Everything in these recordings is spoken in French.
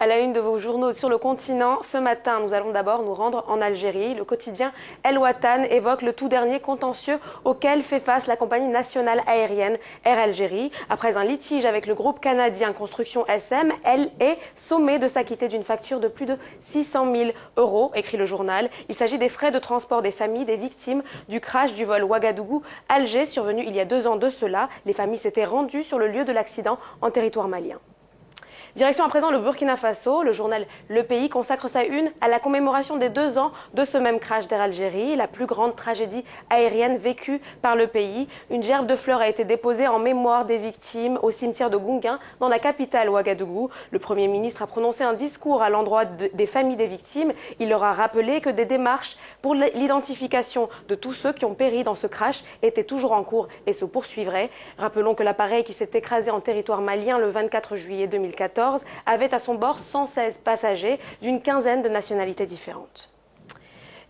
À la une de vos journaux sur le continent, ce matin, nous allons d'abord nous rendre en Algérie. Le quotidien El Watan évoque le tout dernier contentieux auquel fait face la compagnie nationale aérienne Air Algérie. Après un litige avec le groupe canadien Construction SM, elle est sommée de s'acquitter d'une facture de plus de 600 000 €, écrit le journal. Il s'agit des frais de transport des familles des victimes du crash du vol Ouagadougou-Alger survenu il y a 2 ans de cela. Les familles s'étaient rendues sur le lieu de l'accident en territoire malien. Direction à présent le Burkina Faso. Le journal Le Pays consacre sa une à la commémoration des 2 ans de ce même crash d'Air Algérie, la plus grande tragédie aérienne vécue par le pays. Une gerbe de fleurs a été déposée en mémoire des victimes au cimetière de Gounguin, dans la capitale Ouagadougou. Le Premier ministre a prononcé un discours à l'endroit des familles des victimes. Il leur a rappelé que des démarches pour l'identification de tous ceux qui ont péri dans ce crash étaient toujours en cours et se poursuivraient. Rappelons que l'appareil qui s'est écrasé en territoire malien le 24 juillet 2014 avait à son bord 116 passagers d'une quinzaine de nationalités différentes.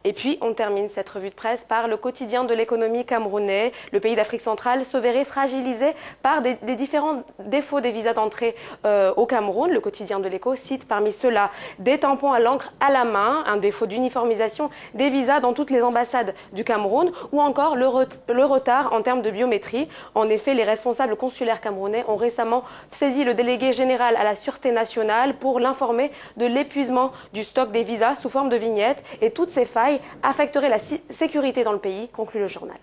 Et puis, on termine cette revue de presse par le quotidien de l'économie camerounais. Le pays d'Afrique centrale se verrait fragilisé par des différents défauts des visas d'entrée au Cameroun. Le quotidien de l'Écho cite parmi ceux-là des tampons à l'encre à la main, un défaut d'uniformisation des visas dans toutes les ambassades du Cameroun, ou encore le retard en termes de biométrie. En effet, les responsables consulaires camerounais ont récemment saisi le délégué général à la Sûreté nationale pour l'informer de l'épuisement du stock des visas sous forme de vignettes, et toutes ces failles affecterait la sécurité dans le pays, conclut le journal.